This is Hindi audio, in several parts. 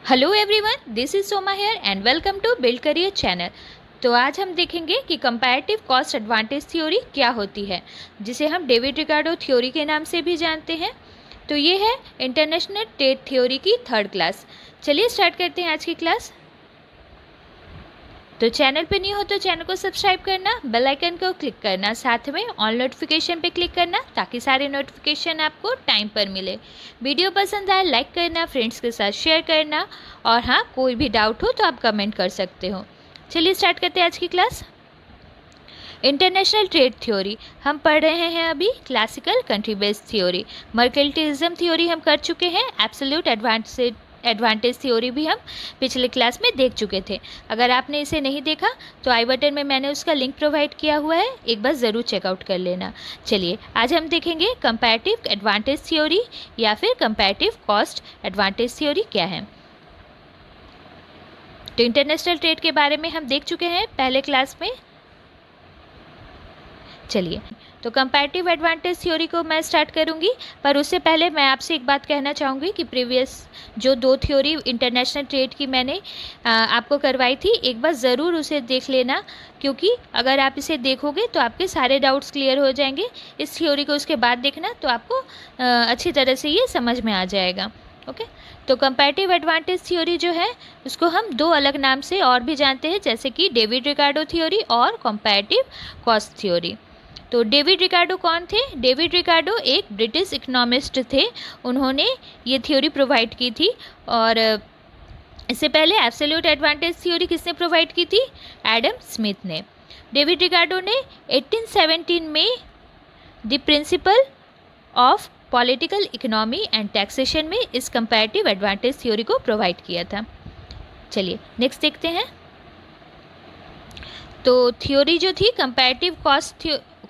Hello everyone, this is Soma here and welcome to build career channel. तो आज हम देखेंगे कि कंपैरेटिव कॉस्ट एडवांटेज थ्योरी क्या होती है, जिसे हम डेविड रिकार्डो थ्योरी के नाम से भी जानते हैं। तो ये है इंटरनेशनल ट्रेड थ्योरी की थर्ड क्लास। चलिए स्टार्ट करते हैं आज की क्लास। तो चैनल पे न्यू हो तो चैनल को सब्सक्राइब करना, बेल आइकन को क्लिक करना, साथ में ऑल नोटिफिकेशन पे क्लिक करना ताकि सारे नोटिफिकेशन आपको टाइम पर मिले। वीडियो पसंद आए लाइक करना, फ्रेंड्स के साथ शेयर करना, और हाँ, कोई भी डाउट हो तो आप कमेंट कर सकते हो। चलिए स्टार्ट करते हैं आज की क्लास। इंटरनेशनल ट्रेड थ्योरी हम पढ़ रहे हैं अभी। Classical country based theory, mercantilism theory हम कर चुके हैं। एब्सोल्यूट एडवांटेज थ्योरी भी हम पिछले क्लास में देख चुके थे। अगर आपने इसे नहीं देखा तो आई बटन में मैंने उसका लिंक प्रोवाइड किया हुआ है, एक बार ज़रूर चेकआउट कर लेना। चलिए आज हम देखेंगे कंपैरेटिव एडवांटेज थ्योरी या फिर कंपैरेटिव कॉस्ट एडवांटेज थ्योरी क्या है। तो इंटरनेशनल ट्रेड के बारे में हम देख चुके हैं पहले क्लास में। चलिए तो कंपैरेटिव एडवांटेज थ्योरी को मैं स्टार्ट करूंगी, पर उससे पहले मैं आपसे एक बात कहना चाहूँगी कि प्रीवियस जो दो थ्योरी इंटरनेशनल ट्रेड की मैंने आपको करवाई थी, एक बार ज़रूर उसे देख लेना, क्योंकि अगर आप इसे देखोगे तो आपके सारे डाउट्स क्लियर हो जाएंगे। इस थ्योरी को उसके बाद देखना तो आपको अच्छी तरह से ये समझ में आ जाएगा। ओके, तो कंपैरेटिव एडवांटेज थ्योरी जो है उसको हम दो अलग नाम से और भी जानते हैं, जैसे कि डेविड रिकार्डो थ्योरी और कंपैरेटिव कॉस्ट थ्योरी। तो डेविड रिकार्डो कौन थे? डेविड रिकार्डो एक ब्रिटिश इकोनॉमिस्ट थे। उन्होंने ये थ्योरी प्रोवाइड की थी, और इससे पहले एब्सोल्यूट एडवांटेज थ्योरी किसने प्रोवाइड की थी? एडम स्मिथ ने। डेविड रिकार्डो ने 1817 में the principle of political economy and taxation में इस कंपैरेटिव एडवांटेज थ्योरी को प्रोवाइड किया था। चलिए नेक्स्ट देखते हैं। तो थ्योरी जो थी कंपैरेटिव कॉस्ट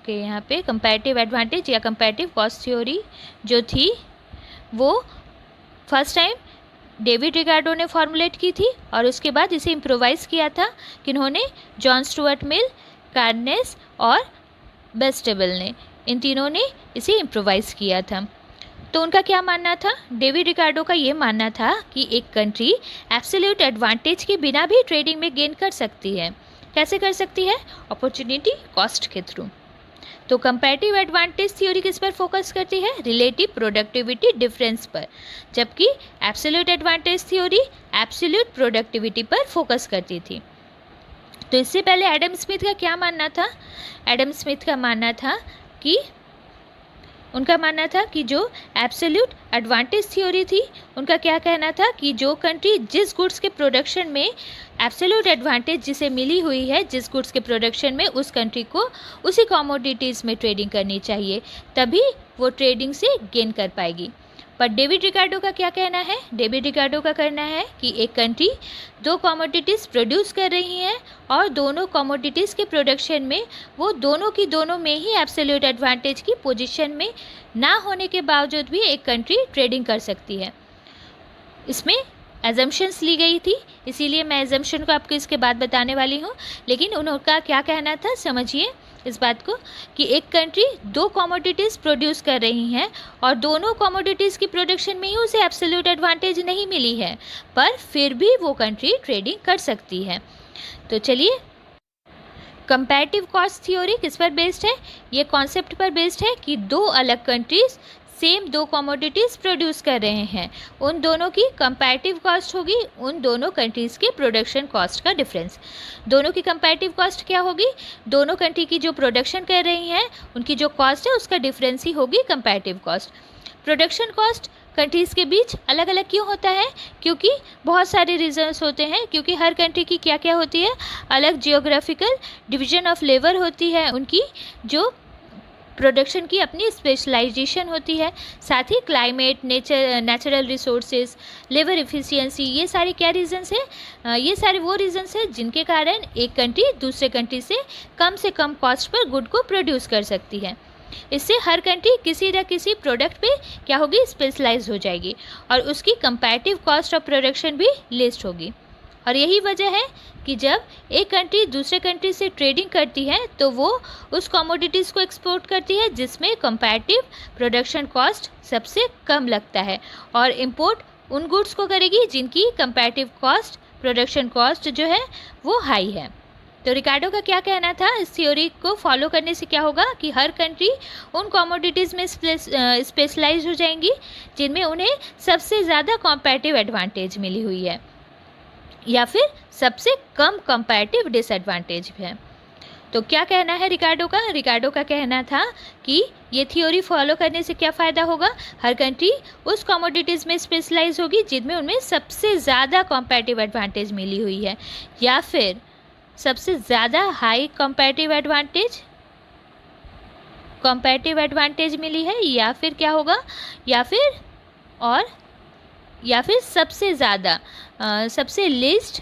यहाँ पे कंपैरेटिव एडवांटेज या कंपैरेटिव कॉस्ट थ्योरी जो थी वो फर्स्ट टाइम डेविड रिकार्डो ने फॉर्मुलेट की थी, और उसके बाद इसे इम्प्रोवाइज किया था किन्होंने? जॉन स्टुअर्ट मिल, कार्नेस और बेस्टेबल ने। इन तीनों ने इसे इम्प्रोवाइज किया था। तो उनका क्या मानना था? डेविड रिकार्डो का ये मानना था कि एक कंट्री एब्सोल्यूट एडवांटेज के बिना भी ट्रेडिंग में गेन कर सकती है। कैसे कर सकती है? अपॉर्चुनिटी कॉस्ट के थ्रू। तो कंपैरेटिव एडवांटेज थ्योरी किस पर फोकस करती है? रिलेटिव प्रोडक्टिविटी डिफरेंस पर, जबकि absolute advantage theory absolute productivity पर फोकस करती थी। तो इससे पहले एडम स्मिथ का क्या मानना था? एडम स्मिथ का मानना था कि उनका मानना था कि जो एब्सोल्यूट एडवांटेज थ्योरी थी, उनका क्या कहना था कि जो कंट्री जिस गुड्स के प्रोडक्शन में एब्सोल्यूट एडवांटेज जिसे मिली हुई है, जिस गुड्स के प्रोडक्शन में, उस कंट्री को उसी कमोडिटीज़ में ट्रेडिंग करनी चाहिए, तभी वो ट्रेडिंग से गेन कर पाएगी। पर डेविड रिकार्डो का क्या कहना है? डेविड रिकार्डो का कहना है कि एक कंट्री दो कमोडिटीज़ प्रोड्यूस कर रही हैं, और दोनों कमोडिटीज़ के प्रोडक्शन में वो दोनों की दोनों में ही एब्सोल्यूट एडवांटेज की पोजीशन में ना होने के बावजूद भी एक कंट्री ट्रेडिंग कर सकती है। इसमें एजम्पशंस ली गई थी, इसीलिए मैं एजम्पशन को आपको इसके बाद बताने वाली हूँ। लेकिन उनका क्या कहना था, समझिए इस बात को, कि एक कंट्री दो कमोडिटीज़ प्रोड्यूस कर रही हैं, और दोनों कमोडिटीज़ की प्रोडक्शन में ही उसे एब्सोल्यूट एडवांटेज नहीं मिली है, पर फिर भी वो कंट्री ट्रेडिंग कर सकती है। तो चलिए, कंपैरेटिव कॉस्ट थ्योरी किस पर बेस्ड है? ये कॉन्सेप्ट पर बेस्ड है कि दो अलग कंट्रीज सेम दो कमोडिटीज़ प्रोड्यूस कर रहे हैं, उन दोनों की कंपैरेटिव कॉस्ट होगी उन दोनों कंट्रीज़ के प्रोडक्शन कॉस्ट का डिफरेंस। दोनों की कंपैरेटिव कॉस्ट क्या होगी? दोनों कंट्री की जो प्रोडक्शन कर रही हैं उनकी जो कॉस्ट है उसका डिफरेंस ही होगी comparative cost. Production cost countries के बीच अलग अलग क्यों होता है? क्योंकि बहुत सारे रीजंस होते हैं, क्योंकि हर कंट्री की क्या क्या होती है? अलग जियोग्राफिकल डिवीजन ऑफ लेबर होती है, उनकी जो प्रोडक्शन की अपनी स्पेशलाइजेशन होती है, साथ ही climate, natural resources, labour efficiency, ये सारे क्या रीजंस हैं? ये सारे वो रीजंस हैं जिनके कारण एक कंट्री दूसरे कंट्री से कम कॉस्ट पर गुड को प्रोड्यूस कर सकती है। इससे हर कंट्री किसी न किसी प्रोडक्ट पे क्या होगी? स्पेशलाइज हो जाएगी, और उसकी कंपैरेटिव कॉस्ट ऑफ प्रोडक्शन भी लिस्ट होगी। और यही वजह है कि जब एक कंट्री दूसरे कंट्री से ट्रेडिंग करती है तो वो उस कमोडिटीज़ को एक्सपोर्ट करती है जिसमें कंपैरेटिव प्रोडक्शन कॉस्ट सबसे कम लगता है, और इंपोर्ट उन गुड्स को करेगी जिनकी कंपैरेटिव कॉस्ट, प्रोडक्शन कॉस्ट जो है वो हाई है। तो रिकार्डो का क्या कहना था, इस थ्योरी को फॉलो करने से क्या होगा कि हर कंट्री उन कमोडिटीज़ में स्पेशलाइज हो जाएंगी जिनमें उन्हें सबसे ज़्यादा कॉम्पैरेटिव एडवांटेज मिली हुई है या फिर सबसे कम कंपैरेटिव डिसएडवांटेज है। तो क्या कहना है रिकार्डो का कहना था कि ये थ्योरी फॉलो करने से क्या फ़ायदा होगा, हर कंट्री उस कमोडिटीज़ में स्पेशलाइज होगी जिनमें उनमें सबसे ज़्यादा कॉम्पैरेटिव एडवांटेज मिली हुई है या फिर सबसे ज़्यादा हाई कंपैरेटिव एडवांटेज मिली है, या फिर क्या होगा, या फिर सबसे ज़्यादा सबसे लीस्ट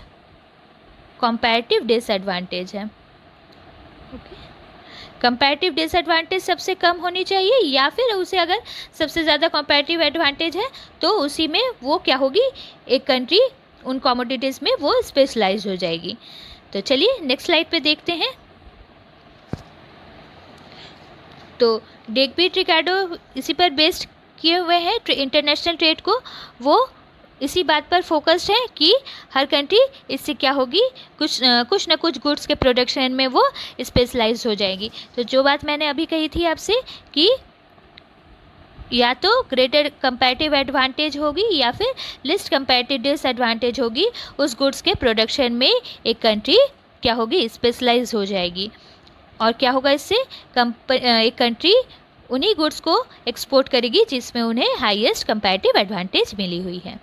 कंपैरेटिव डिसएडवांटेज है। ओके, कंपैरेटिव डिसएडवांटेज सबसे कम होनी चाहिए या फिर उसे अगर सबसे ज़्यादा कंपैरेटिव एडवांटेज है तो उसी में वो क्या होगी, एक कंट्री उन कमोडिटीज़ में वो स्पेशलाइज हो जाएगी। तो चलिए नेक्स्ट स्लाइड पे देखते हैं। तो डेगबीट रिकार्डो इसी पर बेस्ड किए हुए हैं इंटरनेशनल ट्रेड को, वो इसी बात पर फोकस्ड है कि हर कंट्री इससे क्या होगी, कुछ न कुछ गुड्स के प्रोडक्शन में वो स्पेशलाइज हो जाएगी। तो जो बात मैंने अभी कही थी आपसे कि या तो ग्रेटर कंपैरेटिव एडवांटेज होगी या फिर लिस्ट कंपैरेटिव डिसएडवांटेज होगी, उस गुड्स के प्रोडक्शन में एक कंट्री क्या होगी, स्पेशलाइज हो जाएगी। और क्या होगा इससे, एक कंट्री उन्हीं गुड्स को एक्सपोर्ट करेगी जिसमें उन्हें हाईएस्ट कंपैरेटिव एडवांटेज मिली हुई है।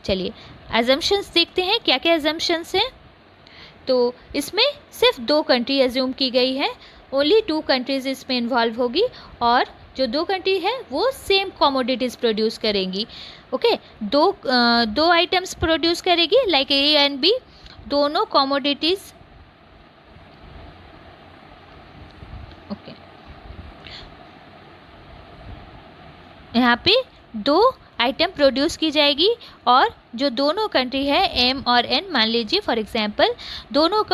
चलिए अजम्पशंस देखते हैं, क्या क्या अजम्पशंस हैं। तो इसमें सिर्फ 2 कंट्री एज्यूम की गई है, ओनली 2 कंट्रीज़ इसमें इन्वॉल्व होगी और जो 2 कंट्री है वो सेम कमोडिटीज़ प्रोड्यूस करेंगी। ओके, दो आइटम्स प्रोड्यूस करेगी लाइक ए एंड बी, दोनों कमोडिटीज़। ओके, यहाँ पे 2 आइटम प्रोड्यूस की जाएगी और जो दोनों कंट्री है एम और एन, मान लीजिए फॉर एग्जांपल दोनों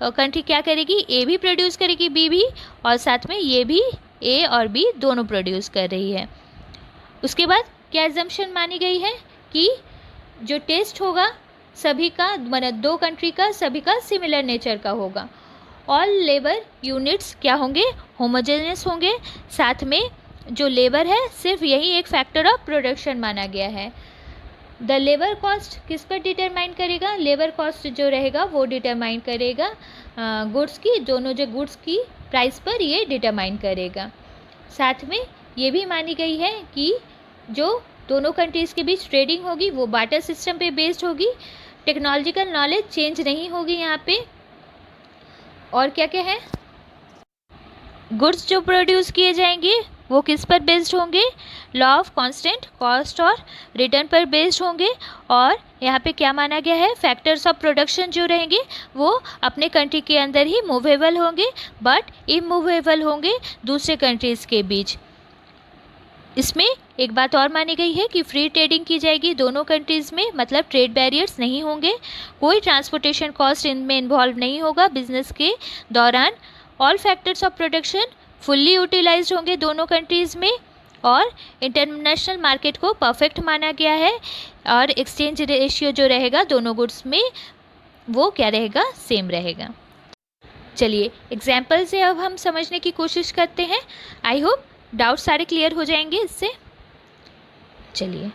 कंट्री क्या करेगी, ए भी प्रोड्यूस करेगी बी भी, और साथ में ये भी ए और बी दोनों प्रोड्यूस कर रही है। उसके बाद क्या एजम्पशन मानी गई है कि जो टेस्ट होगा सभी का, मतलब 2 कंट्री का सभी का सिमिलर नेचर का होगा। ऑल लेबर यूनिट्स क्या होंगे, होमोजेनियस होंगे। साथ में जो लेबर है सिर्फ यही एक फैक्टर ऑफ प्रोडक्शन माना गया है। द लेबर कॉस्ट किस पर डिटरमाइन करेगा, लेबर कॉस्ट जो रहेगा वो डिटरमाइन करेगा गुड्स की, दोनों जो गुड्स की प्राइस पर ये डिटरमाइन करेगा। साथ में ये भी मानी गई है कि जो दोनों कंट्रीज़ के बीच ट्रेडिंग होगी वो बार्टर सिस्टम पे बेस्ड होगी, टेक्नोलॉजिकल नॉलेज चेंज नहीं होगी यहाँ पे। और क्या क्या है, गुड्स जो प्रोड्यूस किए जाएंगे वो किस पर बेस्ड होंगे, लॉ ऑफ कांस्टेंट कॉस्ट और रिटर्न पर बेस्ड होंगे। और यहाँ पे क्या माना गया है, फैक्टर्स ऑफ प्रोडक्शन जो रहेंगे वो अपने कंट्री के अंदर ही मूवेबल होंगे बट इमूवेबल होंगे दूसरे कंट्रीज़ के बीच। इसमें एक बात और मानी गई है कि फ्री ट्रेडिंग की जाएगी दोनों कंट्रीज़ में, मतलब ट्रेड बैरियर्स नहीं होंगे, कोई ट्रांसपोर्टेशन कॉस्ट इनमें इन्वॉल्व नहीं होगा बिजनेस के दौरान। All factors of production fully utilised होंगे दोनों कंट्रीज़ में और इंटरनेशनल मार्केट को परफेक्ट माना गया है और एक्सचेंज रेशियो जो रहेगा दोनों गुड्स में वो क्या रहेगा, सेम रहेगा। चलिए एग्जाम्पल से अब हम समझने की कोशिश करते हैं, आई होप डाउट सारे क्लियर हो जाएंगे इससे। चलिए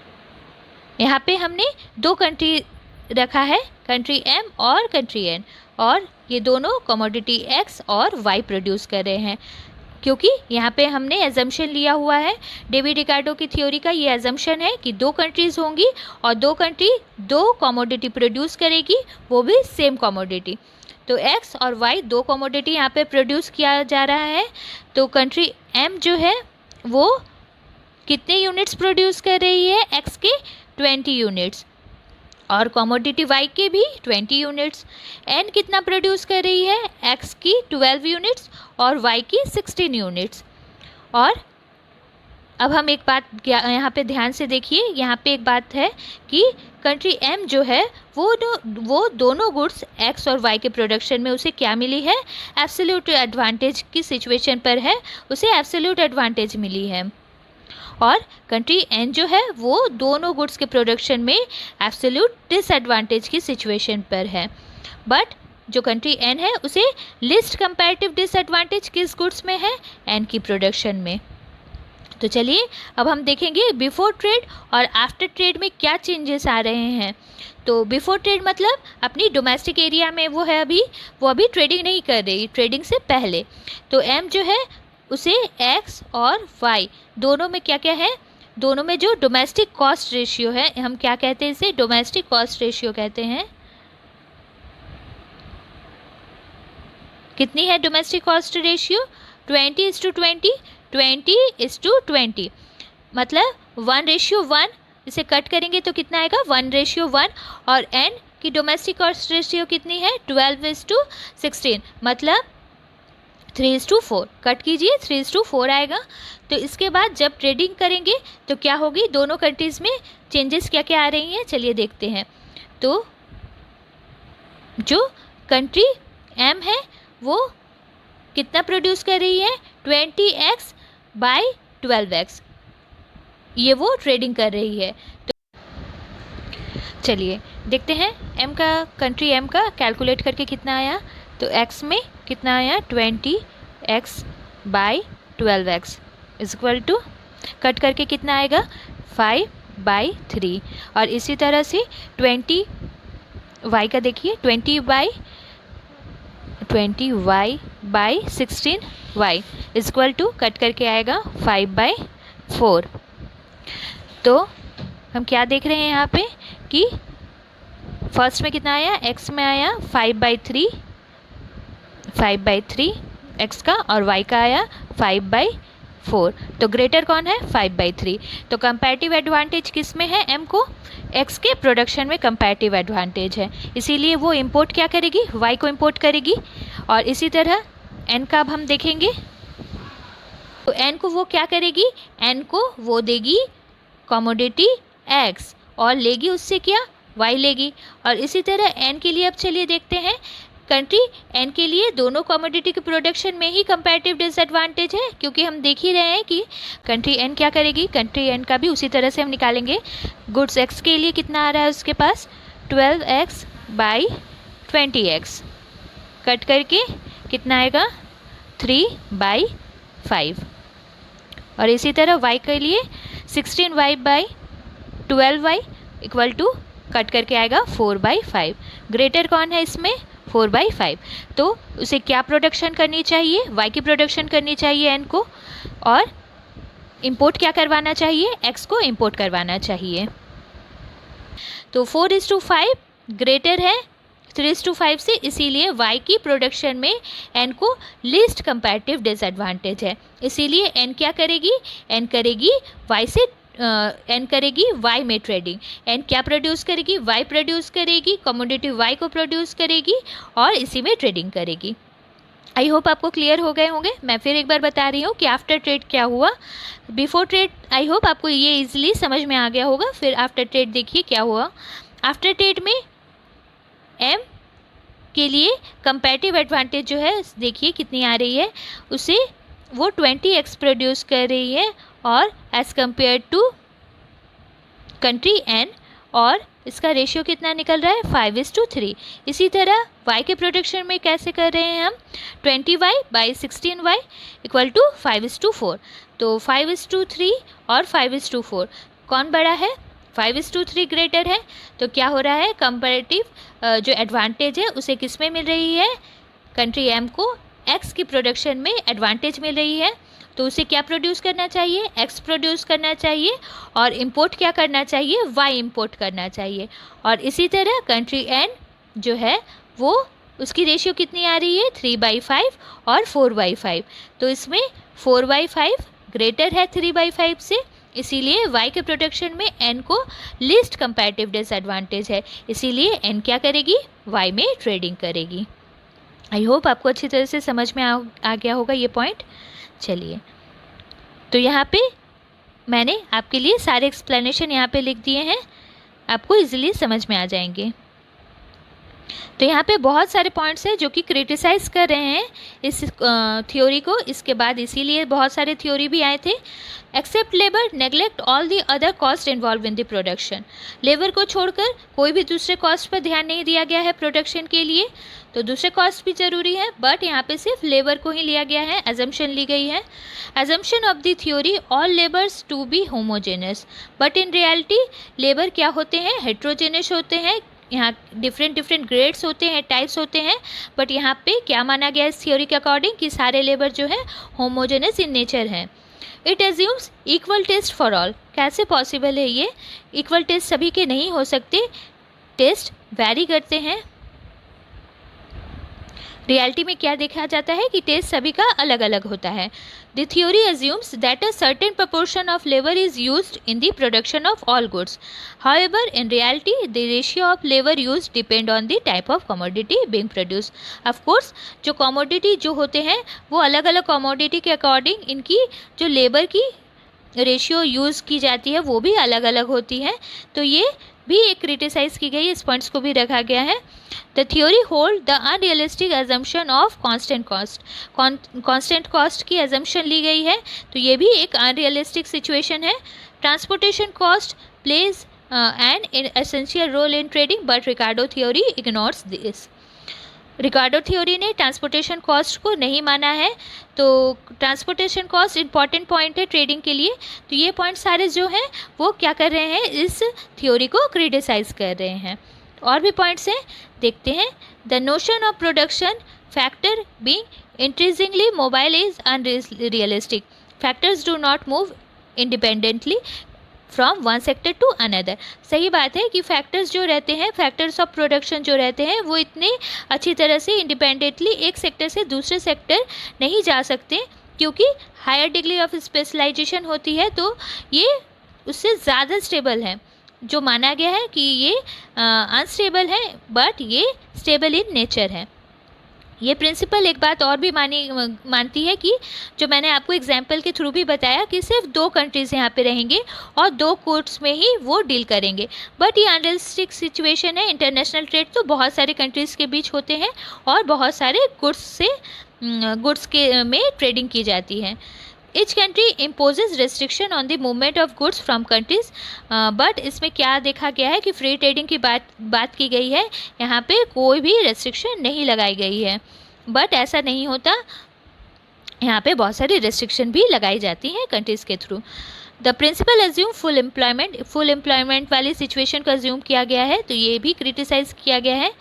यहाँ पे हमने 2 कंट्री रखा है, कंट्री एम और कंट्री एन, और ये दोनों कमोडिटी एक्स और वाई प्रोड्यूस कर रहे हैं। क्योंकि यहाँ पे हमने एजम्पशन लिया हुआ है डेविड रिकार्डो की थ्योरी का, ये एजम्पशन है कि 2 कंट्रीज़ होंगी और 2 कंट्री 2 कमोडिटी प्रोड्यूस करेगी, वो भी सेम कमोडिटी। तो एक्स और वाई 2 कमोडिटी यहाँ पे प्रोड्यूस किया जा रहा है। तो कंट्री एम जो है वो कितने यूनिट्स प्रोड्यूस कर रही है, एक्स के 20 यूनिट्स और कमोडिटी वाई के भी 20 यूनिट्स। एन कितना प्रोड्यूस कर रही है, एक्स की 12 यूनिट्स और वाई की 16 यूनिट्स। और अब हम एक बात यहाँ पे ध्यान से देखिए, यहाँ पे एक बात है कि कंट्री एम जो है वो दोनों गुड्स एक्स और वाई के प्रोडक्शन में उसे क्या मिली है, एब्सोल्यूट एडवांटेज की सिचुएशन पर है, उसे एब्सोल्यूट एडवांटेज मिली है। और कंट्री एन जो है वो दोनों गुड्स के प्रोडक्शन में एब्सोल्यूट डिसएडवांटेज की सिचुएशन पर है, बट जो कंट्री एन है उसे लिस्ट कंपैरेटिव डिसएडवांटेज किस गुड्स में है, एन की प्रोडक्शन में। तो चलिए अब हम देखेंगे बिफोर ट्रेड और आफ्टर ट्रेड में क्या चेंजेस आ रहे हैं। तो बिफोर ट्रेड मतलब अपनी डोमेस्टिक एरिया में वो है अभी, वो अभी ट्रेडिंग नहीं कर रही, ट्रेडिंग से पहले। तो एम जो है उसे एक्स और वाई दोनों में क्या क्या है, दोनों में जो डोमेस्टिक कॉस्ट रेशियो है, हम क्या कहते हैं इसे, डोमेस्टिक कॉस्ट रेशियो कहते हैं। कितनी है डोमेस्टिक कॉस्ट रेशियो, 20:20, 20:20, मतलब 1:1, इसे कट करेंगे तो कितना आएगा 1:1, और एन की डोमेस्टिक कॉस्ट रेशियो कितनी है 12:16, मतलब 3:4, कट कीजिए 3:4 आएगा। तो इसके बाद जब ट्रेडिंग करेंगे तो क्या होगी, दोनों कंट्रीज़ में चेंजेस क्या क्या आ रही हैं, चलिए देखते हैं। तो जो कंट्री एम है वो कितना प्रोड्यूस कर रही है, 20x/12x, ये वो ट्रेडिंग कर रही है। तो चलिए देखते हैं एम का, कंट्री एम का कैलकुलेट करके कितना आया। तो एक्स में कितना आया, 20x/12x is equal to, cut करके कितना आएगा 5/3, और इसी तरह से 20y का देखिए, 20y/16y is equal to, cut करके आएगा 5/4। तो हम क्या देख रहे हैं यहाँ पे कि फर्स्ट में कितना आया, x में आया 5/3 x का, और y का आया 5/4। तो ग्रेटर कौन है, 5/3। तो कंपैरेटिव एडवांटेज किस में है, m को, x के प्रोडक्शन में कंपैरेटिव एडवांटेज है, इसीलिए वो इंपोर्ट क्या करेगी, y को इंपोर्ट करेगी। और इसी तरह n का अब हम देखेंगे। तो n को वो क्या करेगी, n को वो देगी कमोडिटी x, और लेगी उससे क्या, y लेगी। और इसी तरह n के लिए अब चलिए देखते हैं, कंट्री एन के लिए दोनों कमोडिटी के प्रोडक्शन में ही कंपैरेटिव डिसएडवांटेज है, क्योंकि हम देख ही रहे हैं कि कंट्री एन क्या करेगी, कंट्री एन का भी उसी तरह से हम निकालेंगे। गुड्स एक्स के लिए कितना आ रहा है उसके पास, 12x/20x, कट करके कितना आएगा 3/5, और इसी तरह y के लिए 16y/12y इक्वल टू, कट करके आएगा 4/5। ग्रेटर कौन है इसमें, 4/5। तो उसे क्या प्रोडक्शन करनी चाहिए, y की प्रोडक्शन करनी चाहिए n को, और इंपोर्ट क्या करवाना चाहिए, x को इंपोर्ट करवाना चाहिए। तो 4:5 ग्रेटर है 3:5 से, इसीलिए y की प्रोडक्शन में n को लीस्ट कंपैरेटिव डिसएडवांटेज है, इसीलिए n क्या करेगी, n करेगी y से, n करेगी y में ट्रेडिंग। n क्या प्रोड्यूस करेगी, y प्रोड्यूस करेगी, कमोडिटी y को प्रोड्यूस करेगी और इसी में ट्रेडिंग करेगी। आई होप आपको क्लियर हो गए होंगे। मैं फिर एक बार बता रही हूँ कि आफ्टर ट्रेड क्या हुआ, बिफोर ट्रेड आई होप आपको ये इजीली समझ में आ गया होगा। फिर आफ्टर ट्रेड देखिए क्या हुआ। आफ्टर ट्रेड में m के लिए कंपैरेटिव एडवांटेज जो है देखिए कितनी आ रही है, उसे वो 20x प्रोड्यूस कर रही है, और as compare to country n, और इसका रेशियो कितना निकल रहा है 5:3। इसी तरह y के प्रोडक्शन में कैसे कर रहे हैं हम, 20y/16y इक्वल टू 5:4। तो 5:3 और 5:4 कौन बड़ा है, 5:3 ग्रेटर है। तो क्या हो रहा है, कंपैरेटिव जो एडवांटेज है उसे किस में मिल रही है, कंट्री m को x की प्रोडक्शन में एडवांटेज मिल रही है। तो उसे क्या प्रोड्यूस करना चाहिए, x प्रोड्यूस करना चाहिए, और इंपोर्ट क्या करना चाहिए, y इंपोर्ट करना चाहिए। और इसी तरह कंट्री n जो है वो उसकी रेशियो कितनी आ रही है 3/5 और 4/5। तो इसमें 4/5 ग्रेटर है 3/5 से, इसीलिए y के प्रोडक्शन में n को लीस्ट कंपैरेटिव डिसएडवांटेज है, इसीलिए n क्या करेगी, y में ट्रेडिंग करेगी। आई होप आपको अच्छी तरह से समझ में आ गया होगा ये पॉइंट। चलिए, तो यहाँ पे मैंने आपके लिए सारे एक्सप्लेनेशन यहाँ पे लिख दिए हैं, आपको इजीली समझ में आ जाएंगे। तो यहाँ पे बहुत सारे पॉइंट्स हैं जो कि क्रिटिसाइज़ कर रहे हैं इस थ्योरी को। इसके बाद इसीलिए बहुत सारे थ्योरी भी आए थे। Except labour neglect all the other cost involve in the production. Labour को छोड़कर कोई भी दूसरे कॉस्ट पर ध्यान नहीं दिया गया है प्रोडक्शन के लिए। तो दूसरे कॉस्ट भी ज़रूरी है, बट यहाँ पे सिर्फ लेबर को ही लिया गया है, एजम्पशन ली गई है। Assumption of the theory all labours to be homogenous, but in reality labour क्या होते हैं, हेट्रोजेनस होते हैं। यहाँ डिफरेंट ग्रेड्स होते हैं, टाइप्स होते हैं, बट यहाँ पे क्या माना गया इस थ्योरी के अकॉर्डिंग कि सारे लेबर जो है होमोजेनस इन नेचर हैं। It assumes equal taste for all. कैसे पॉसिबल है ये? इक्वल टेस्ट सभी के नहीं हो सकते, टेस्ट वैरी करते हैं। रियलिटी में क्या देखा जाता है कि टेस्ट सभी का अलग अलग होता है। The theory assumes that a certain proportion of labour is used in the production of all goods. However in reality the ratio of labour use depend on the type of commodity being produce. Of course जो कमोडिटी जो होते हैं वो अलग अलग कमोडिटी के अकॉर्डिंग इनकी जो लेबर की रेशियो यूज़ की जाती है वो भी अलग अलग होती है। तो ये भी एक क्रिटिसाइज़ की गई, इस पॉइंट्स को भी रखा गया है। The theory hold the unrealistic assumption of constant cost. Constant cost की एजम्पशन ली गई है, तो ये भी एक अनरियलिस्टिक सिचुएशन है। Transportation cost plays an essential role in trading, but Ricardo theory ignores this. Ricardo theory ने ट्रांसपोर्टेशन कॉस्ट को नहीं माना है, तो ट्रांसपोर्टेशन कॉस्ट इंपॉर्टेंट पॉइंट है ट्रेडिंग के लिए। तो ये पॉइंट सारे जो हैं वो क्या कर रहे हैं, इस थ्योरी को क्रिटिसाइज कर रहे हैं। और भी पॉइंट्स हैं, देखते हैं। The notion of production factor being increasingly mobile is unrealistic. Factors do not move independently from one sector to another. सही बात है कि फैक्टर्स जो रहते हैं, फैक्टर्स ऑफ प्रोडक्शन जो रहते हैं वो इतने अच्छी तरह से इंडिपेंडेंटली एक सेक्टर से दूसरे सेक्टर नहीं जा सकते, क्योंकि हायर डिग्री ऑफ स्पेशलाइजेशन होती है, तो ये उससे ज़्यादा स्टेबल है। जो माना गया है कि ये अनस्टेबल है, बट ये स्टेबल इन नेचर है। ये प्रिंसिपल एक बात और भी मानती है कि जो मैंने आपको एग्जाम्पल के थ्रू भी बताया कि सिर्फ 2 कंट्रीज़ यहाँ पे रहेंगे और 2 कोर्ट्स में ही वो डील करेंगे, बट ये अनरियलिस्टिक सिचुएशन है। इंटरनेशनल ट्रेड तो बहुत सारे कंट्रीज़ के बीच होते हैं और बहुत सारे गुड्स के में ट्रेडिंग की जाती है। Each country imposes restriction on the movement of goods from countries, but इसमें क्या देखा गया है कि फ्री ट्रेडिंग की बात की गई है, यहाँ पे कोई भी रेस्ट्रिक्शन नहीं लगाई गई है। बट ऐसा नहीं होता, यहाँ पे बहुत सारी रेस्ट्रिक्शन भी लगाई जाती हैं कंट्रीज़ के थ्रू। The principle assume full employment वाली सिचुएशन को एज्यूम किया गया है, तो ये भी क्रिटिसाइज किया गया है।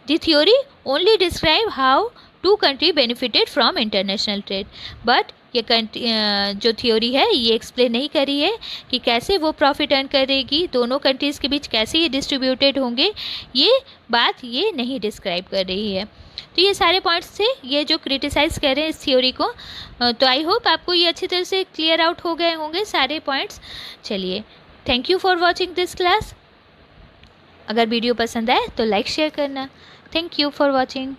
The theory only describe how 2 country benefited from international trade, but ये जो थ्योरी है ये एक्सप्लेन नहीं करी है कि कैसे वो प्रॉफिट अर्न करेगी, दोनों कंट्रीज़ के बीच कैसे ये डिस्ट्रीब्यूटेड होंगे, ये बात ये नहीं डिस्क्राइब कर रही है। तो ये सारे पॉइंट्स थे ये जो क्रिटिसाइज़ कर रहे हैं इस थ्योरी को। तो आई होप आपको ये अच्छी तरह से क्लियर आउट हो गए होंगे सारे पॉइंट्स। चलिए, thank you for watching this class. अगर वीडियो पसंद आए तो लाइक शेयर करना। Thank you for watching.